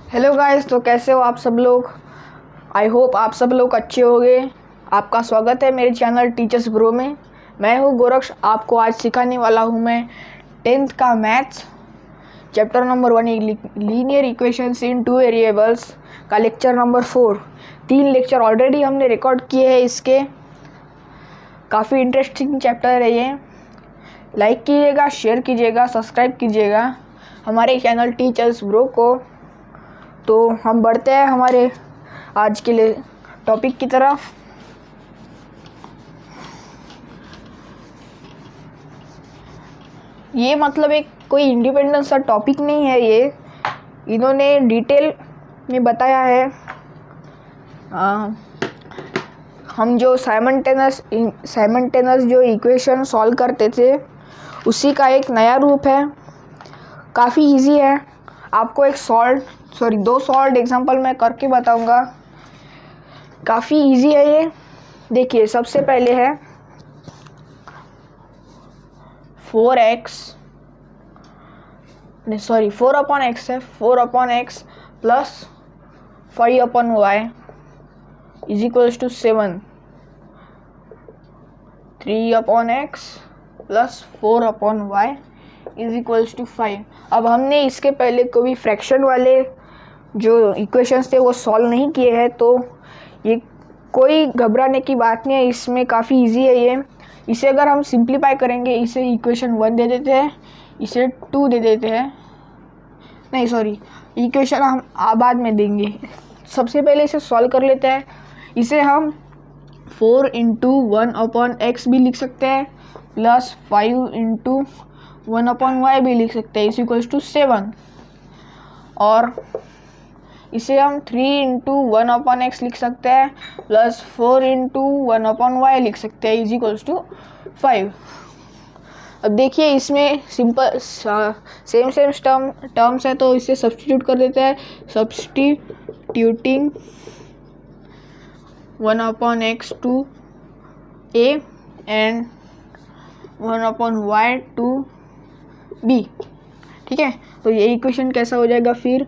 Hello guys, तो कैसे हो आप सब लोग। आई होप आप सब लोग अच्छे होंगे। आपका स्वागत है मेरे चैनल टीचर्स ब्रो में। मैं हूँ गोरक्ष। आपको आज सिखाने वाला हूँ मैं 10th का maths chapter number 1 linear equations इन टू वेरिएबल्स का लेक्चर नंबर 4। 3 लेक्चर ऑलरेडी हमने रिकॉर्ड किए हैं इसके। काफ़ी इंटरेस्टिंग चैप्टर है ये। लाइक कीजिएगा, शेयर कीजिएगा, सब्सक्राइब कीजिएगा हमारे चैनल टीचर्स ब्रो को। तो हम बढ़ते हैं हमारे आज के लिए टॉपिक की तरफ। ये मतलब एक कोई इंडिपेंडेंट सा टॉपिक नहीं है, ये इन्होंने डिटेल में बताया है। हम जो साइमल्टेनियस जो इक्वेशन सॉल्व करते थे उसी का एक नया रूप है। काफ़ी इजी है। आपको दो सॉल्व एग्जांपल मैं करके बताऊंगा। काफ़ी इजी है ये। देखिए, सबसे पहले है 4 अपॉन एक्स है। 4 upon X plus 5 upon Y is equals to 7। 3 upon X plus 4 upon Y is equals to 5। अब हमने इसके पहले कोई फ्रैक्शन वाले जो इक्वेशंस थे वो सॉल्व नहीं किए हैं, तो ये कोई घबराने की बात नहीं है। इसमें काफ़ी इजी है ये। इसे अगर हम सिंप्लीफाई करेंगे, इसे इक्वेशन 1 दे देते हैं, इसे 2 दे देते हैं। नहीं सॉरी, इक्वेशन हम बाद में देंगे। सबसे पहले इसे सॉल्व कर लेते हैं। इसे हम 4 इंटू 1 अपॉन एक्स भी लिख सकते हैं प्लस 5 इंटू 1 अपॉन वाई भी लिख सकते हैं इज इक्वल्स टू 7। और इसे हम 3 इंटू 1 अपॉन एक्स लिख सकते हैं प्लस 4 इंटू 1 अपॉन वाई लिख सकते हैं इज इक्वल्स टू 5। अब देखिए, इसमें सिंपल सेम टर्म्स है, तो इसे सब्स्टिट्यूट कर देते हैं। Substituting 1 upon X to A and 1 upon Y to B. ठीक है, तो ये इक्वेशन कैसा हो जाएगा फिर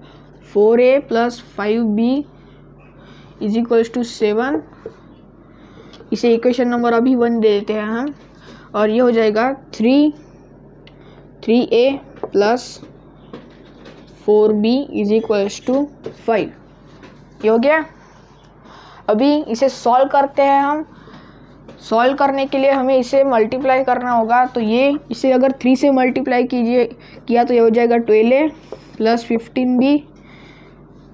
4a plus 5b is equals to 7। इसे इक्वेशन नंबर अभी 1 दे देते हैं हम, और ये हो जाएगा 3a plus 4b is equals to 5। ये हो गया। अभी इसे सॉल्व करते हैं हम। सॉल्व करने के लिए हमें इसे मल्टीप्लाई करना होगा। तो इसे अगर 3 से मल्टीप्लाई किया तो ये हो जाएगा 12a plus 15b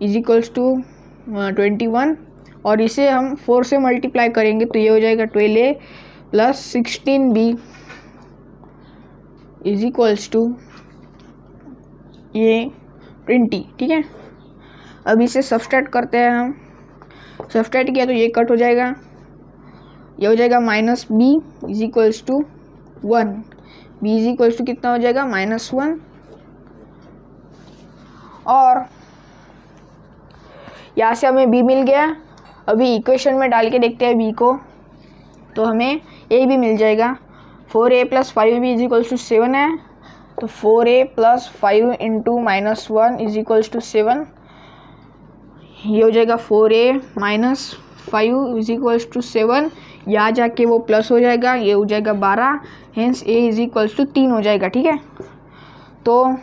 is equals to 21। और इसे हम 4 से मल्टीप्लाई करेंगे तो ये हो जाएगा 12a plus 16b is equals to ये 20। ठीक है, अब इसे सब्सट्रैक्ट करते हैं हम। सब्सट्रैक्ट किया तो ये कट हो जाएगा। ये हो जाएगा minus b is equals to 1। b is equals to कितना हो जाएगा -1। और यहाँ से हमें b मिल गया। अभी इक्वेशन में डाल के देखते हैं b को, तो हमें a भी मिल जाएगा। 4a plus 5b is equals to 7 है, तो 4a plus 5 into -1 is equals to 7। ये हो जाएगा 4a minus 5 is equals to 7। यहाँ जाके वो प्लस हो जाएगा, ये हो जाएगा 12। Hence a is equals to 3 हो जाएगा। ठीक है, तो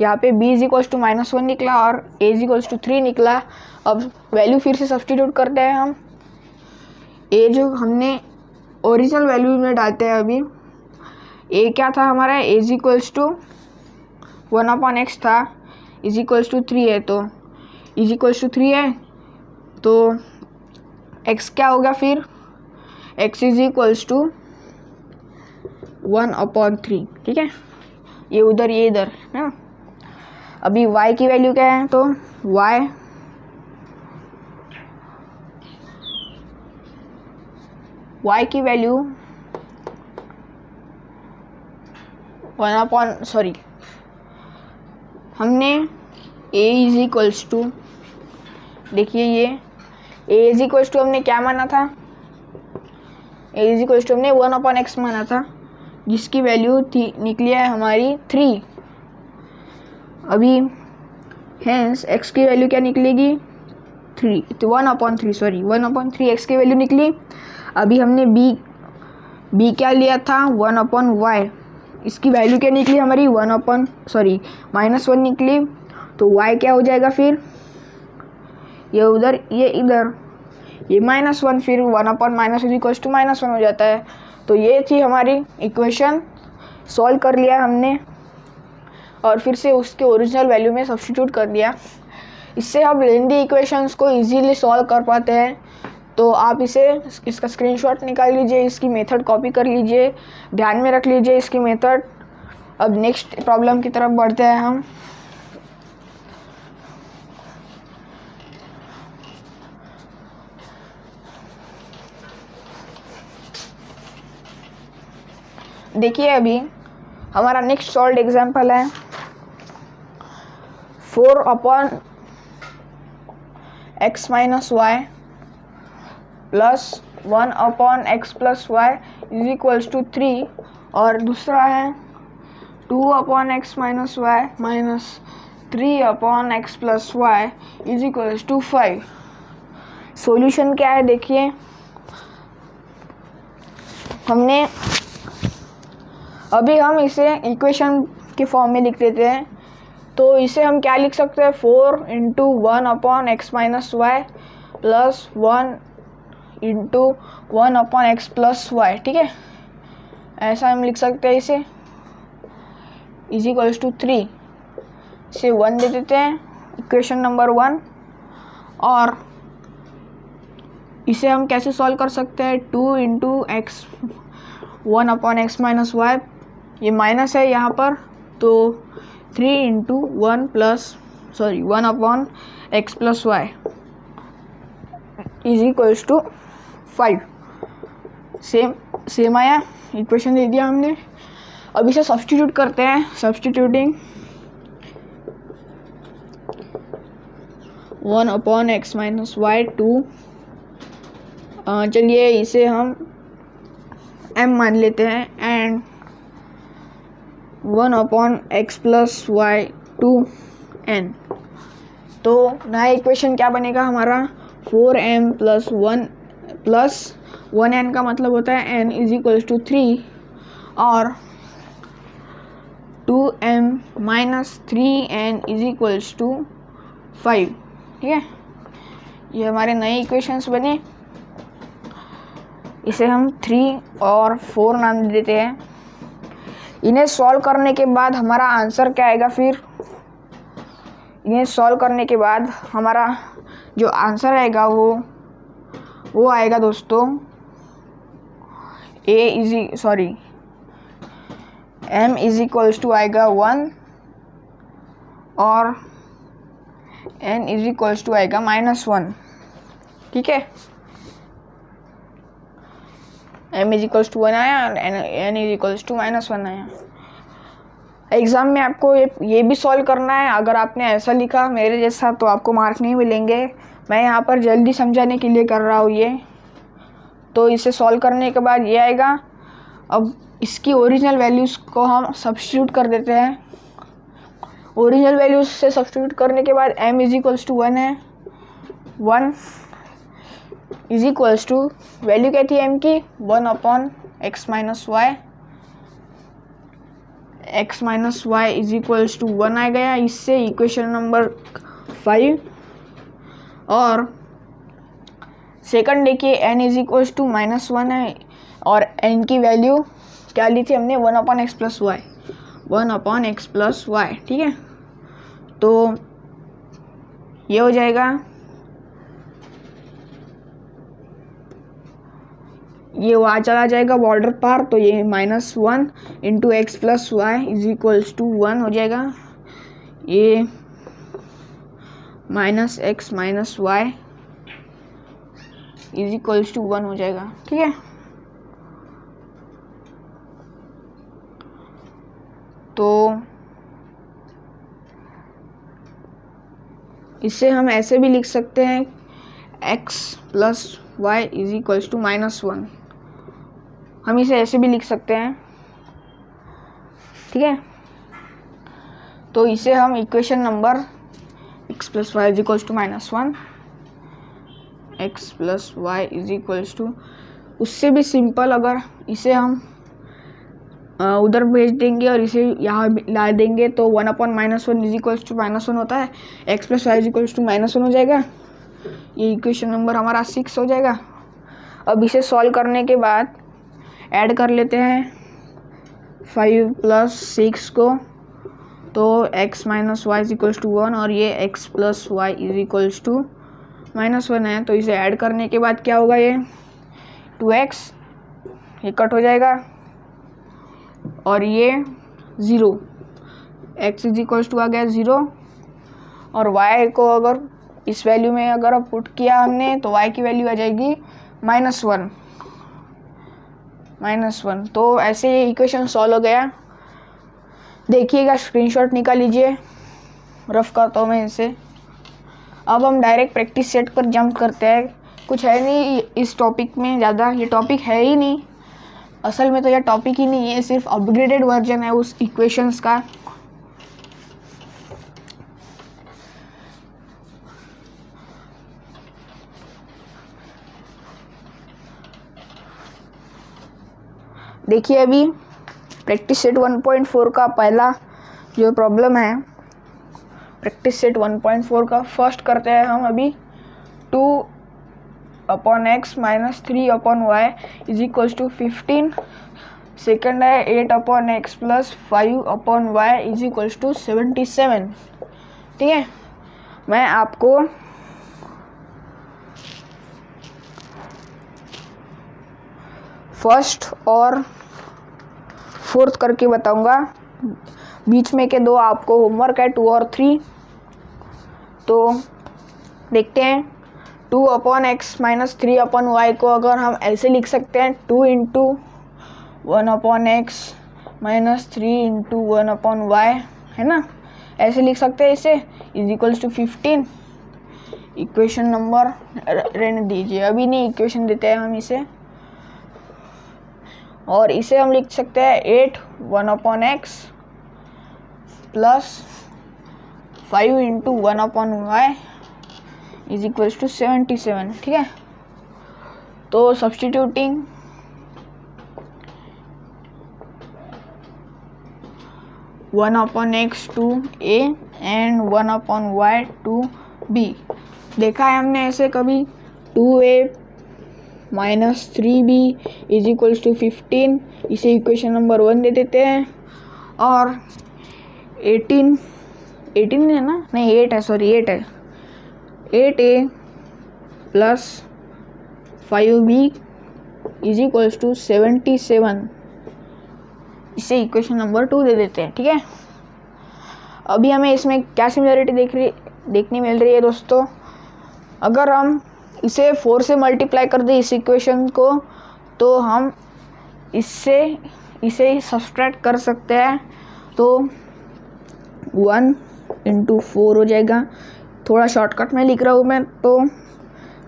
यहाँ पे b इज इक्वल्स टू -1 निकला और a इज इक्वल्स टू 3 निकला। अब वैल्यू फिर से सब्स्टिट्यूट करते हैं हम। a जो हमने ओरिजिनल वैल्यू में डालते हैं अभी। a क्या था हमारा, a is equals to 1 upon X था, इज इक्वल्स टू 3 है, तो इज इक्वल्स टू 3 है, तो x क्या होगा फिर, x is equals to 1 upon 3। ठीक है, ये उधर ये इधर है ना। अभी y की वैल्यू क्या है, तो y की वैल्यू 1 अपॉन हमने a इज इक्वल्स टू, देखिए ये a इज इक्वल्स टू हमने क्या माना था, a इज इक्वल्स टू हमने 1 अपॉन एक्स माना था, जिसकी वैल्यू निकली है हमारी 3। अभी हेंस x की वैल्यू क्या निकलेगी 3, तो 1/3 सॉरी 1/3 x की वैल्यू निकली। अभी हमने b क्या लिया था 1/y, इसकी वैल्यू क्या निकली हमारी -1 निकली। तो y क्या हो जाएगा फिर, ये उधर ये इधर, ये -1 फिर 1/- हो जाता है। तो ये थी हमारी इक्वेशन, सॉल्व कर लिया हमने और फिर से उसके ओरिजिनल वैल्यू में सब्स्टिट्यूट कर दिया। इससे हम लेंदी इक्वेशंस को इजीली सॉल्व कर पाते हैं। तो आप इसका स्क्रीनशॉट निकाल लीजिए, इसकी मेथड कॉपी कर लीजिए, ध्यान में रख लीजिए इसकी मेथड। अब नेक्स्ट प्रॉब्लम की तरफ बढ़ते हैं हम। देखिए अभी हमारा नेक्स्ट सॉल्व्ड एग्जांपल है 4/x - y plus 1/x + y = 3, और दूसरा है 2/x - y minus 3/x + y = 5। Solution क्या है देखिए, हमने अभी हम इसे इक्वेशन के फॉर्म में लिख देते हैं। तो इसे हम क्या लिख सकते हैं 4 × 1/x - y plus 1 × 1/x + y, ठीक है, ऐसा हम लिख सकते हैं इसे = 3। इसे 1 दे देते हैं इक्वेशन नंबर 1। और इसे हम कैसे सॉल्व कर सकते हैं 2 × x 1/x - y, ये माइनस है यहाँ पर, तो 3 × 1/x + y = 5। सेम आया, इक्वेशन दे दिया हमने। अब इसे सब्स्टिट्यूट करते हैं, सब्स्टिट्यूटिंग 1/x - y 2, चलिए इसे हम m मान लेते हैं, एंड 1/x + y 2n। तो नया इक्वेशन क्या बनेगा हमारा 4m + 1n का मतलब होता है n = 3, और 2m - 3n = 5, ठीक है। ये हमारे नए इक्वेशंस बने। इसे हम 3 और 4 नाम देते हैं। इन्हें सॉल्व करने के बाद हमारा आंसर क्या आएगा फिर, इन्हें सॉल्व करने के बाद हमारा जो आंसर आएगा वो आएगा दोस्तों m = आएगा 1 और n = आएगा -1, ठीक है। m = 1 आया और n = -1 आया। एग्ज़ाम में आपको ये भी सॉल्व करना है। अगर आपने ऐसा लिखा मेरे जैसा तो आपको मार्क नहीं मिलेंगे। मैं यहाँ पर जल्दी समझाने के लिए कर रहा हूँ ये। तो इसे सॉल्व करने के बाद ये आएगा। अब इसकी ओरिजिनल वैल्यूज़ को हम सब्स्टिट्यूट कर देते हैं। ओरिजिनल वैल्यूज से सब्स्टिट्यूट करने के बाद m = 1 है, 1 = वैल्यू क्या थी m की 1/x - y, x - y = 1 आ गया। इससे इक्वेशन नंबर 5। और सेकंड देखिए n = -1 है, और n की वैल्यू क्या ली थी हमने 1/x + y, 1/x + y, ठीक है। तो ये हो जाएगा, ये वहाँ चला जाएगा बॉर्डर पार, तो ये -1 × x + y = 1 हो जाएगा। ये -x - y = 1 हो जाएगा, ठीक है। तो इसे हम ऐसे भी लिख सकते हैं x + y = -1, हम इसे ऐसे भी लिख सकते हैं, ठीक है। तो इसे हम equation number X plus Y is equals to -1, X plus Y is equals to, उससे भी सिंपल अगर इसे हम उधर भेज देंगे और इसे यहाँ ला देंगे तो 1/-1 इज इक्वल्स टू -1 होता है, X plus Y is equals to -1 हो जाएगा। ये इक्वेशन नंबर हमारा 6 हो जाएगा। अब इसे सॉल्व करने के बाद ऐड कर लेते हैं 5 + 6 को, तो x - y is equals to 1 और ये x plus Y is equals to -1 है। तो इसे ऐड करने के बाद क्या होगा, ये 2x ये कट हो जाएगा और ये 0, x इज इक्वल्स टू आ गया 0 और y को अगर इस वैल्यू में अगर अब पुट किया हमने तो y की वैल्यू आ जाएगी -1। तो ऐसे ये इक्वेशन सॉल्व हो गया। देखिएगा, स्क्रीनशॉट निकाल लीजिए, रफ करता हूँ मैं इसे। अब हम डायरेक्ट प्रैक्टिस सेट पर जंप करते हैं। कुछ है नहीं इस टॉपिक में ज़्यादा, ये टॉपिक है ही नहीं असल में, तो यह टॉपिक ही नहीं है, सिर्फ अपग्रेडेड वर्जन है उस इक्वेशंस का। देखिए अभी प्रैक्टिस सेट 1.4 का पहला जो प्रॉब्लम है, प्रैक्टिस सेट 1.4 का फर्स्ट करते हैं हम अभी। 2/x - 3/y is equals to 15। Second है 8/x + 5/y is equals to 77। ठीक है, मैं आपको फर्स्ट और फोर्थ करके बताऊंगा, बीच में के दो आपको होमवर्क है 2 और 3। तो देखते हैं, 2/x - 3/y को अगर हम ऐसे लिख सकते हैं 2 × 1/x - 3 × 1/y, है ना, ऐसे लिख सकते हैं इसे, is equals to 15। Equation number रहने दीजिए, अभी नहीं इक्वेशन देते हैं हम इसे, और इसे हम लिख सकते हैं 8 1/x + 5 × 1/y is equals to 77। ठीक है, तो substituting 1/x to a and 1/y to b। देखा है हमने ऐसे कभी, 2a - 3b is equals to 15, इसे इक्वेशन नंबर 1 दे देते हैं। और 18 है ना, नहीं 8 है, सॉरी 8 है, 8a + 5b is equals to 77, इसे इक्वेशन नंबर 2 दे देते हैं। ठीक है, अभी हमें इसमें क्या सिमिलरिटी देखने मिल रही है दोस्तों, अगर हम इसे 4 से मल्टीप्लाई कर दें इस इक्वेशन को, तो हम इसे सब्सट्रैक्ट कर सकते हैं, तो 1 × 4 हो जाएगा। थोड़ा शॉर्टकट में लिख रहा हूँ मैं, तो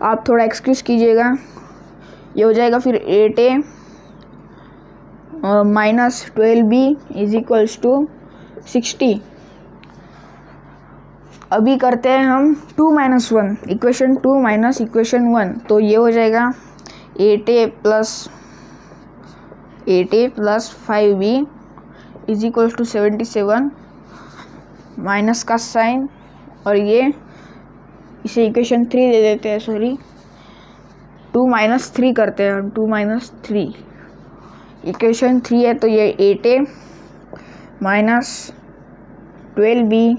आप थोड़ा एक्सक्यूज़ कीजिएगा। ये हो जाएगा फिर 8a - 12b is equals to 60। अभी करते हैं हम 2 - 1, इक्वेशन 2 - इक्वेशन 1, तो ये हो जाएगा 8a + 5b is equals to 77, minus का साइन, और ये इसे इक्वेशन 3 दे देते हैं, सॉरी 2 - 3 करते हैं हम, 2 - 3 इक्वेशन 3 है, तो ये 8a - 12b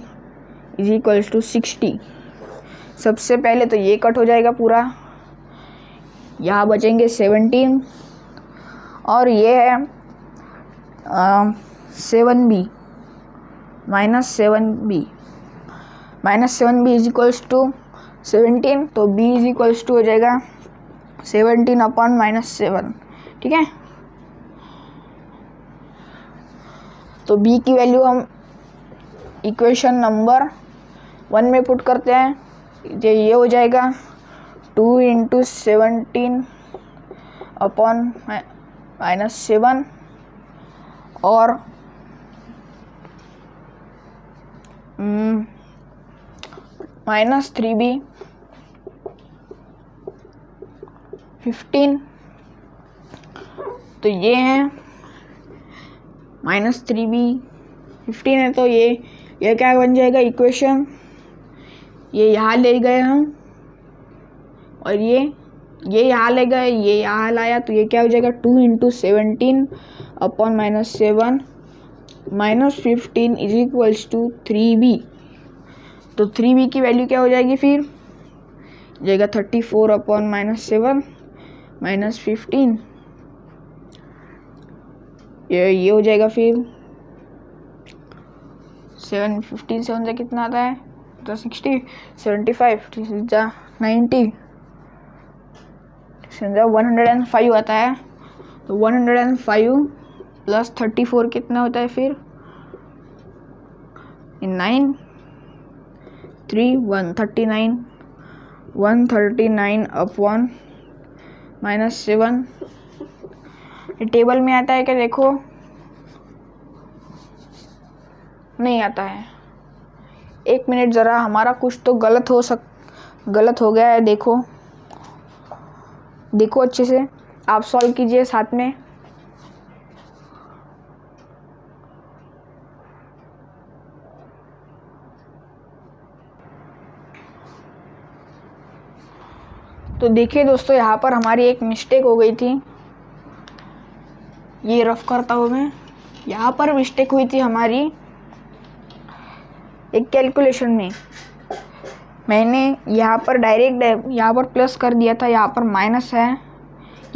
is equals to 60। सबसे पहले तो ये कट हो जाएगा पूरा, यहाँ बचेंगे 17, और ये है 7b -7b is equals to 17, तो b इज इक्वल्स टू हो जाएगा 17/-7। ठीक है, तो b की वैल्यू हम इक्वेशन नंबर 1 में पुट करते हैं, ये हो जाएगा 2 × 17/-7 और 2 -3b 15, तो ये है -3b 15 है, तो ये क्या बन जाएगा इक्वेशन, ये यहाँ ले गए हम और ये यहाँ ले गए, ये यहाँ लाया, तो ये क्या हो जाएगा 2 × 17 upon -7 -15 is equals to 3b। तो 3b की वैल्यू क्या हो जाएगी फिर, जाएगा 34 अपॉन -7 -15, ये हो जाएगा फिर 15 से 1 से कितना आता है, तो 60, 75, 90, 105 आता है। तो 105 प्लस 34 कितना होता है फिर, 9 3 139 139 अपॉन -7, टेबल में आता है क्या, देखो नहीं आता है। 1 मिनट ज़रा, हमारा कुछ तो गलत हो गया है, देखो अच्छे से, आप सॉल्व कीजिए साथ में। तो देखिए दोस्तों, यहाँ पर हमारी एक मिस्टेक हो गई थी, ये रफ करता हूँ मैं। यहाँ पर मिस्टेक हुई थी हमारी एक कैलकुलेशन में, मैंने यहाँ पर डायरेक्ट यहाँ पर प्लस कर दिया था, यहाँ पर माइनस है,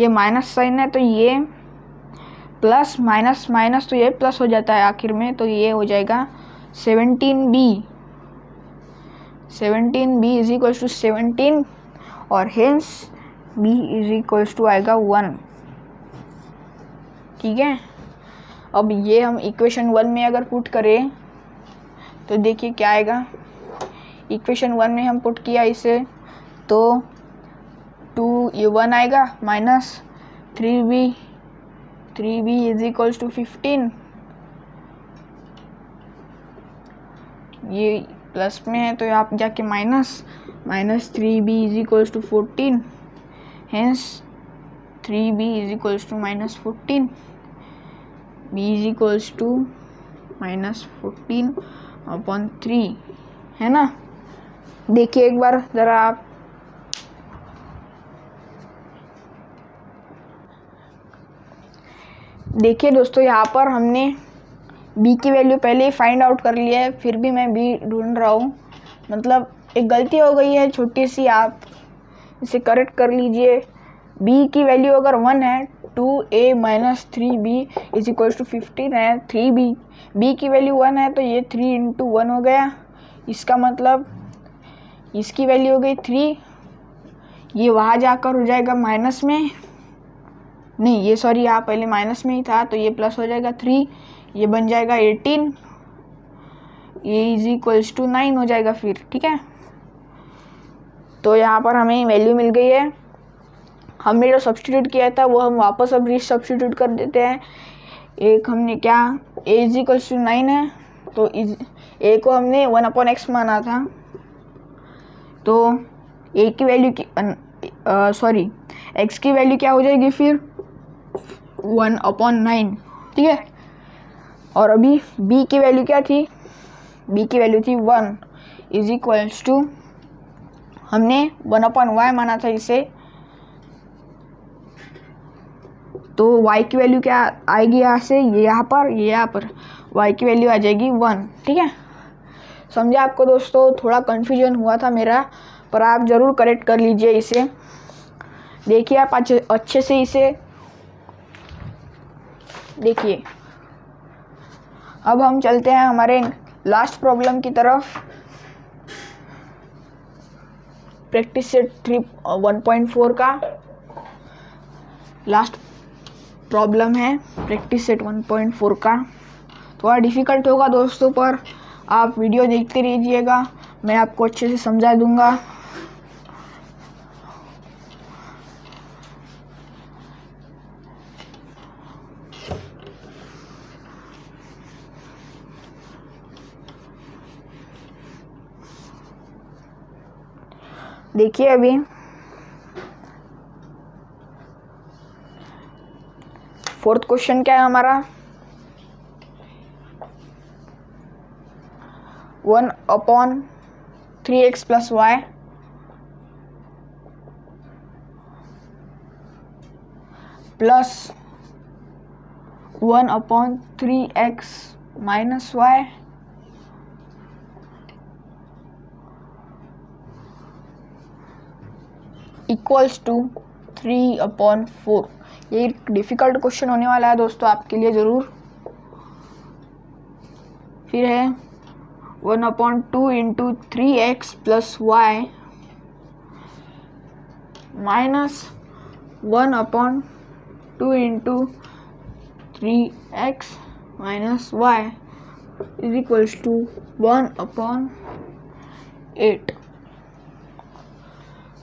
ये माइनस साइन है, तो ये प्लस माइनस माइनस तो ये प्लस हो जाता है आखिर में, तो ये हो जाएगा 17b इज इक्वल्स टू 17 और hence b is equals to आएगा 1। ठीक है, अब ये हम इक्वेशन 1 में अगर पुट करें तो देखिए क्या आएगा। इक्वेशन 1 में हम पुट किया इसे, तो 2 ये 1 आएगा minus 3b is equals to 15, ये प्लस में है तो आप जाके minus 3b is equals to 14, hence 3b is equals to -14, b is equals to -14 upon 3, है ना। देखिए एक बार ज़रा आप, देखिए दोस्तों, यहाँ पर हमने b की वैल्यू पहले ही फाइंड आउट कर लिया है, फिर भी मैं b ढूंढ रहा हूँ, मतलब एक गलती हो गई है छोटी सी, आप इसे करेक्ट कर लीजिए। b की वैल्यू अगर 1 है, 2a - 3b is equals to 15 है, 3b b की वैल्यू 1 है, तो ये 3 × 1 हो गया, इसका मतलब इसकी वैल्यू हो गई 3, ये वहाँ जाकर हो जाएगा माइनस में, नहीं ये सॉरी यहाँ पहले माइनस में ही था, तो ये प्लस हो जाएगा 3, ये बन जाएगा 18, ये इज इक्वल्स टू 9 हो जाएगा फिर। ठीक है, तो यहाँ पर हमें वैल्यू मिल गई है। हमने जो सब्स्टिट्यूट किया था वो हम वापस अब रीसब्स्टिट्यूट कर देते हैं। एक हमने क्या, a इज इक्वल्स टू 9 है, तो a को हमने 1/x माना था, तो a की वैल्यू की सॉरी x की वैल्यू क्या हो जाएगी फिर 1/9। ठीक है, और अभी b की वैल्यू क्या थी, b की वैल्यू थी 1 इज इक्वल्स टू, हमने 1/y माना था इसे, तो y की वैल्यू क्या आएगी यहाँ से, ये यहाँ पर y की वैल्यू आ जाएगी 1। ठीक है, समझा आपको दोस्तों, थोड़ा कन्फ्यूजन हुआ था मेरा, पर आप ज़रूर करेक्ट कर लीजिए इसे। देखिए आप अच्छे से इसे देखिए। अब हम चलते हैं हमारे लास्ट प्रॉब्लम की तरफ। प्रैक्टिस सेट 1.4 का लास्ट प्रॉब्लम है, प्रैक्टिस सेट 1.4 का। थोड़ा डिफ़िकल्ट होगा दोस्तों, पर आप वीडियो देखते रहिएगा, मैं आपको अच्छे से समझा दूंगा। देखिए अभी फोर्थ क्वेश्चन क्या है हमारा, 1/3x + y plus 1/3x - y equals to 3/4। ये एक डिफ़िकल्ट क्वेश्चन होने वाला है दोस्तों आपके लिए ज़रूर। फिर है 1/2 × 3x + y minus 1/2 × 3x - y is equals to 1/8।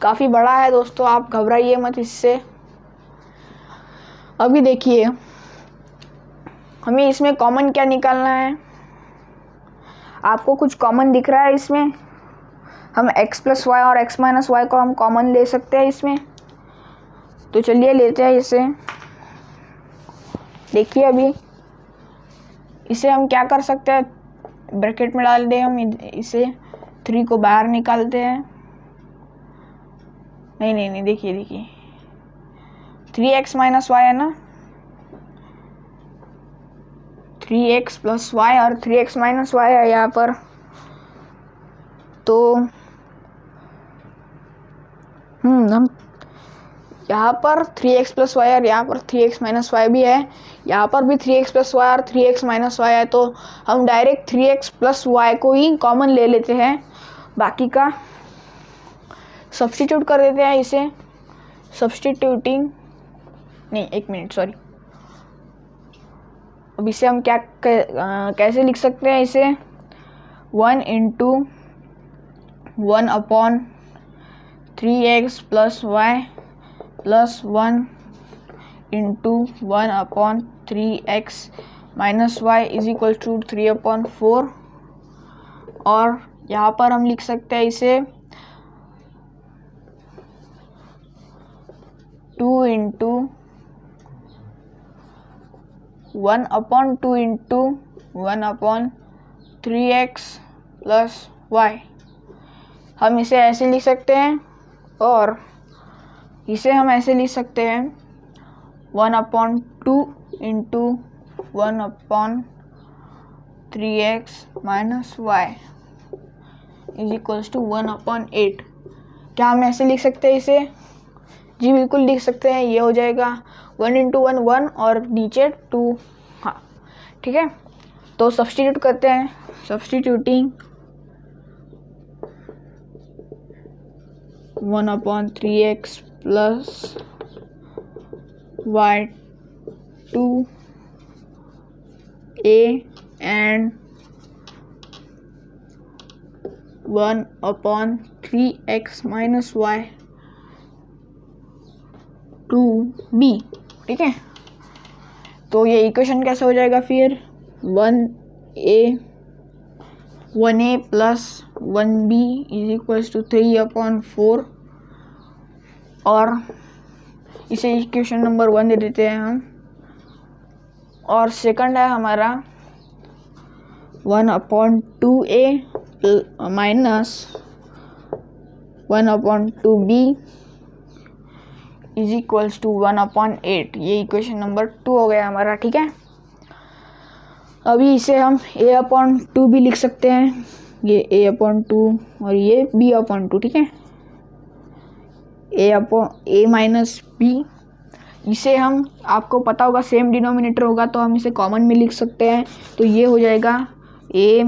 काफ़ी बड़ा है दोस्तों, आप घबराइए मत इससे। अभी देखिए हमें इसमें कॉमन क्या निकालना है। आपको कुछ कॉमन दिख रहा है इसमें? हम x + y और x - y को हम कॉमन ले सकते हैं इसमें, तो चलिए लेते हैं इसे। देखिए अभी इसे हम क्या कर सकते हैं, ब्रैकेट में डाल दें हम इसे, 3 को बाहर निकालते हैं। नहीं, देखिए 3x - y है ना, 3x + y और 3x - y है यहाँ पर। तो हम यहाँ पर 3x + y और यहाँ पर 3x - y भी है, यहाँ पर भी 3x + y और 3x - y है, तो हम डायरेक्ट 3x + y को ही कॉमन ले लेते हैं, बाकी का सब्स्टिट्यूट कर देते हैं इसे। सब्स्टिट्यूटिंग नहीं, 1 मिनट सॉरी। अब इसे हम कैसे लिख सकते हैं इसे, 1 × 1/3x + y plus 1 × 1/3x - y is equal to 3/4। और यहाँ पर हम लिख सकते हैं इसे 2 × 1/2 × 1/3x + y। हम इसे ऐसे लिख सकते हैं, और इसे हम ऐसे लिख सकते हैं 1/2 × 1/3x - y is equals to 1/8। क्या हम ऐसे लिख सकते हैं इसे? जी बिल्कुल लिख सकते हैं। ये हो जाएगा 1 × 1 1 और नीचे 2। हाँ ठीक है, तो सब्स्टिट्यूट करते हैं। Substituting 1/3x + y 2a and 1/3x - y 2b। ठीक है, तो ये इक्वेशन कैसे हो जाएगा फिर, 1a + 1b is equals to 3/4। और इसे इक्वेशन नंबर 1 दे देते हैं हम। और सेकंड है हमारा 1/2a - 1/2b is equals to 1/8। ये इक्वेशन नंबर 2 हो गया हमारा। ठीक है, अभी इसे हम a/2 भी लिख सकते हैं, ये a/2 और ये b/2। ठीक है, a - b, इसे हम, आपको पता होगा सेम डिनोमिनेटर होगा तो हम इसे कॉमन में लिख सकते हैं, तो ये हो जाएगा a -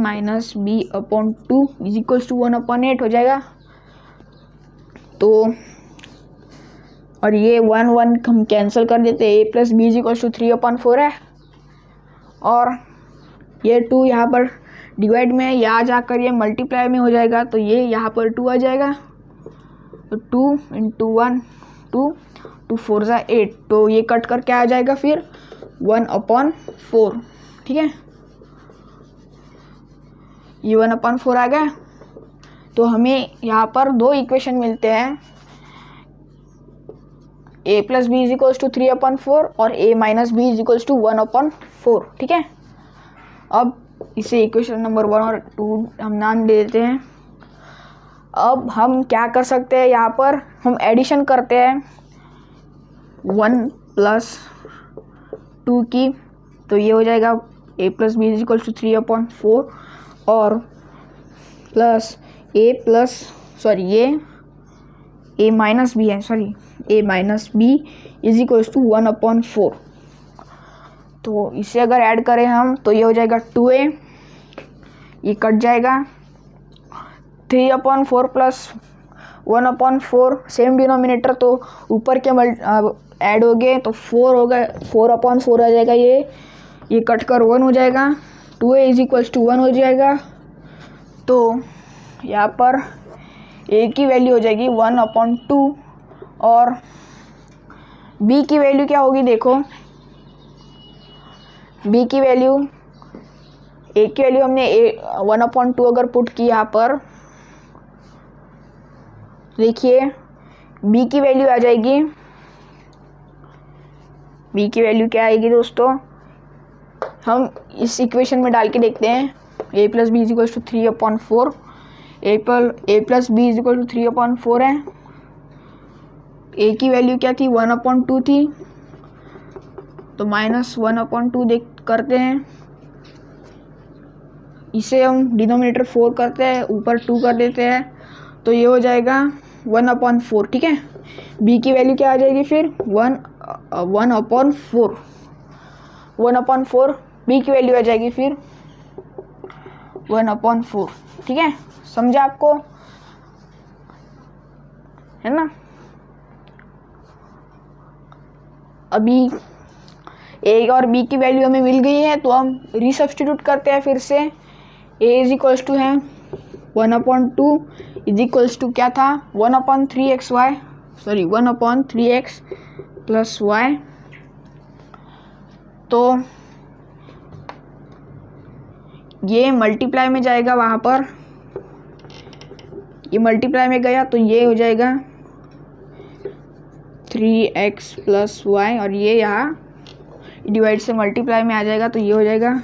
b/2 is equals to 1/8 हो जाएगा। तो और ये 1 1 हम कैंसिल कर देते हैं, a + b is equals to 3/4 है। और ये 2 यहाँ पर डिवाइड में है, यहाँ जाकर ये मल्टीप्लाई में हो जाएगा, तो ये यहाँ पर 2 आ जाएगा। तो 2 × 1 2, 2 4 = 8, तो ये कट कर क्या आ जाएगा फिर 1/4। ठीक है, ये 1/4 आ गया। तो हमें यहाँ पर दो इक्वेशन मिलते हैं, a plus B is equals to 3/4 और a minus B is equals to 1/4। ठीक है, अब इसे इक्वेशन नंबर 1 और 2 हम नाम दे देते हैं। अब हम क्या कर सकते हैं, यहाँ पर हम एडिशन करते हैं 1 प्लस 2 की, तो ये हो जाएगा a plus B is equals to 3/4 और प्लस ये a माइनस बी है, a minus B is equals to 1/4। तो इसे अगर ऐड करें हम तो ये हो जाएगा 2a, ये कट जाएगा, 3/4 प्लस 1/4 सेम डिनोमिनेटर, तो ऊपर के ऐड हो गए तो 4 होगा, 4/4 आ जाएगा, ये कट कर 1 हो जाएगा, 2a इज इक्वल्स टू 1 हो जाएगा। तो यहाँ पर a की वैल्यू हो जाएगी 1/2 और b की वैल्यू क्या होगी, देखो b की वैल्यू, a की वैल्यू हमने 1/2 अगर पुट की यहाँ पर, देखिए b की वैल्यू आ जाएगी, b की वैल्यू क्या आएगी दोस्तों, हम इस इक्वेशन में डाल के देखते हैं। a plus B is equal to 3/4, a plus B is equal to 3/4 है, a की वैल्यू क्या थी, 1/2 थी, तो माइनस 1/2 देख करते हैं, इसे हम डिनोमिनेटर 4 करते हैं, ऊपर 2 कर देते हैं, तो ये हो जाएगा 1/4। ठीक है, b की वैल्यू क्या आ जाएगी फिर 1/4 b की वैल्यू आ जाएगी फिर 1/4। ठीक है, समझा आपको, है ना। अभी a और b की वैल्यू हमें मिल गई है, तो हम रीसब्स्टिट्यूट करते हैं फिर से। a इज इक्वल्स टू है 1/2 इज इक्वल्स टू क्या था, 1/3x प्लस y। तो ये मल्टीप्लाई में जाएगा, वहाँ पर ये मल्टीप्लाई में गया तो ये हो जाएगा 3x प्लस y, और ये यहाँ डिवाइड से मल्टीप्लाई में आ जाएगा, तो ये हो जाएगा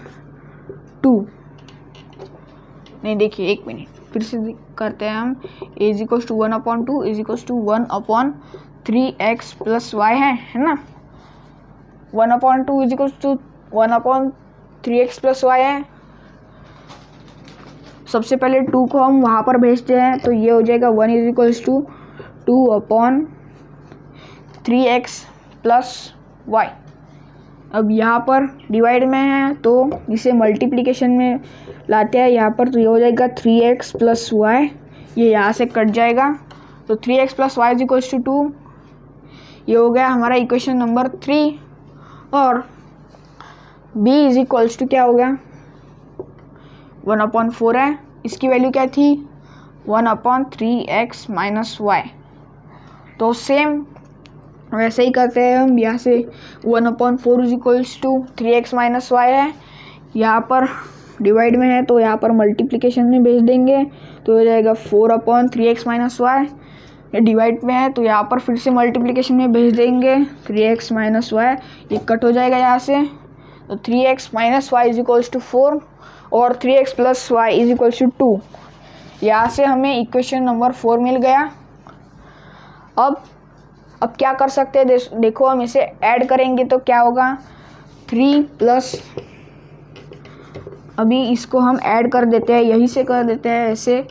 2। नहीं, देखिए एक मिनट फिर से करते हैं हम। a is equals to 1/2 is equals to 1/3x plus y है ना। 1/2 is equals to 1/3x plus y है। सबसे पहले 2 को हम वहाँ पर भेजते हैं, तो ये हो जाएगा 1 is equals to 2/3x plus y। अब यहाँ पर डिवाइड में है तो इसे मल्टीप्लिकेशन में लाते हैं यहाँ पर, तो ये हो जाएगा 3x प्लस y, ये यहाँ से कट जाएगा, तो 3x plus y is equals to 2। ये हो गया हमारा इक्वेशन नंबर 3। और b इज इक्वल्स टू क्या हो गया, 1/4 है, इसकी वैल्यू क्या थी 1/3x माइनस y। तो सेम वैसे ही करते हैं हम, यहाँ से 1/4 is equals to 3x minus y है, यहाँ पर डिवाइड में है तो यहाँ पर मल्टीप्लिकेशन में भेज देंगे, तो हो जाएगा 4/3x माइनस y। डिवाइड में है तो यहाँ पर फिर से मल्टीप्लिकेशन में भेज देंगे 3x माइनस y, ये कट हो जाएगा यहाँ से, तो 3x minus y is equals to 4 और 3x plus y is equals to 2। यहाँ से हमें इक्वेशन नंबर 4 मिल गया। अब क्या कर सकते हैं, देखो हम इसे ऐड करेंगे तो क्या होगा, 3 प्लस, अभी इसको हम ऐड कर देते हैं, यहीं से कर देते हैं, ऐसे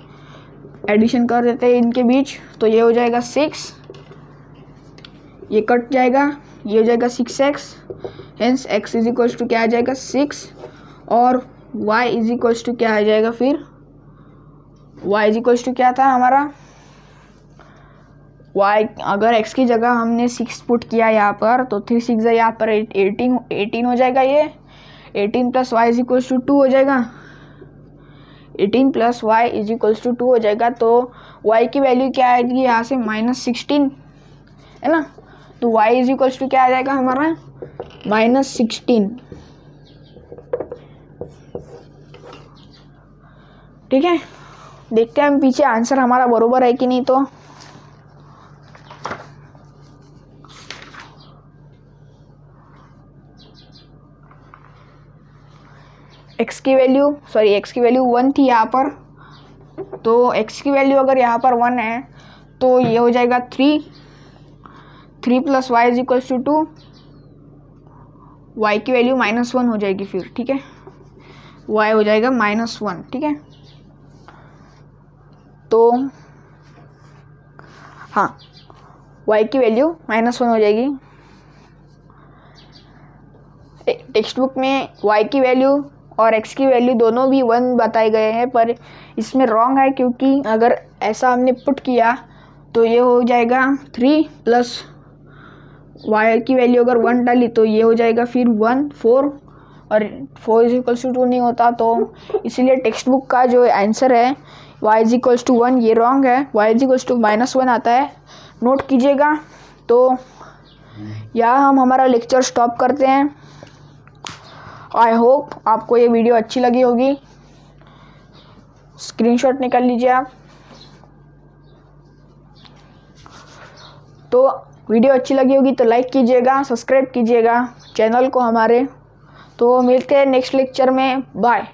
एडिशन कर देते हैं इनके बीच, तो ये हो जाएगा 6, ये कट जाएगा, ये हो जाएगा 6x, hence x is equals to क्या आ जाएगा 6 और y इज इक्वल्स टू क्या आ जाएगा फिर, y इज इक्वल्स टू क्या था हमारा, y अगर x की जगह हमने 6 पुट किया यहाँ पर, तो 3 6 यहाँ पर 18 हो जाएगा, ये 18 plus y is equals to 2 हो जाएगा, 18 plus y is equals to 2 हो जाएगा। तो y की वैल्यू क्या आएगी यहाँ से -16 है ना, तो y इज इक्वल्स टू क्या आ जाएगा हमारा -16। ठीक है, देखते हैं हम पीछे आंसर हमारा बरोबर है कि नहीं। तो x की वैल्यू 1 थी यहाँ पर, तो x की वैल्यू अगर यहाँ पर 1 है तो ये हो जाएगा 3 plus Y is equals to 2, y की वैल्यू -1 हो जाएगी फिर, ठीक है, y हो जाएगा -1, ठीक है। तो हाँ, y की वैल्यू -1 हो जाएगी। टेक्स्ट बुक में y की वैल्यू और x की वैल्यू दोनों भी 1 बताए गए हैं, पर इसमें रॉन्ग है, क्योंकि अगर ऐसा हमने पुट किया तो ये हो जाएगा 3 प्लस y की वैल्यू अगर 1 डाली तो ये हो जाएगा फिर 1 4, और 4 इज इक्वल्स टू 2 नहीं होता। तो इसीलिए टेक्स्ट बुक का जो आंसर है y इज इक्वल्स टू 1 ये रॉन्ग है, y इज इक्वल्स टू -1 आता है, नोट कीजिएगा। तो यहाँ हम हमारा लेक्चर स्टॉप करते हैं। आई होप आपको ये वीडियो अच्छी लगी होगी। स्क्रीनशॉट निकाल लीजिए आप। तो वीडियो अच्छी लगी होगी तो लाइक कीजिएगा, सब्सक्राइब कीजिएगा चैनल को हमारे। तो मिलते हैं नेक्स्ट लेक्चर में, बाय।